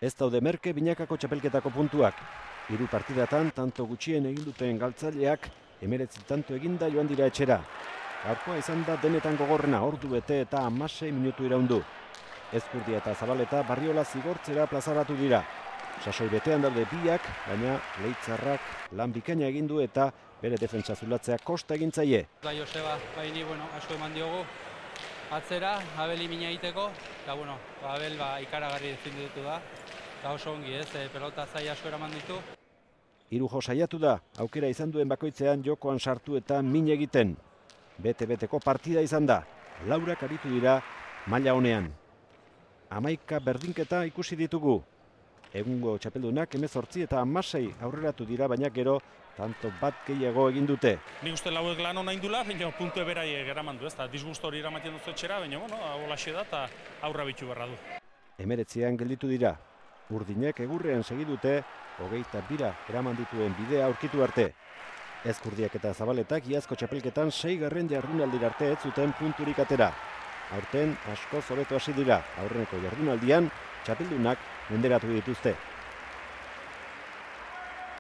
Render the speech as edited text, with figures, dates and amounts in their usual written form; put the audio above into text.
Ez daude merke binakako txapelketako puntuak. 3 partidatan tanto gutxien egin duten galtzaileak 19 tanto eginda joan dira etxera. Gaurkoa izan da denetan gogorrena, ordu bete eta 16 minutu iraundu. Ezkurdia eta Zabaleta Barriola zigortzera plazaratu dira. Sasoi betean daude biak, baina Leitzarrak lan bikaina egin du eta bere defentsa zulatzea kosta egin zaie. Joseba baini asko eman diogu atzera, Abel imina egiteko, eta Abel ikaragarri defenditu da, eta oso ongi pelota zai asko eraman ditu. Irujo saiatu da, aukera izan duen bakoitzean jokoan sartu eta min egiten. Bete-beteko partida izan da, laurak aritu dira maila honean. 11 berdinketa ikusi ditugu. Egungo txapeldunak 18 eta 16 aurreratu dira, baina gero tanto bat gehiago egin dute. Nik uste lauek lan hona indula, baina puntu beraiek eraman du, ez da, disgusto hori eramaten duzu etxera, baina holaxe da eta aurra bitu berra du. 19 gelditu dira. Urdinek egurrean segidute, 22 eraman dituen bidea aurkitu arte. Ezkurdiak eta Zabaletak iazko txapelketan 6. jardunaldira arte ez zuten punturik atera. Aurten asko hobeto hasi dira, aurreneko jardunaldian txapeldunak menderatu dituzte.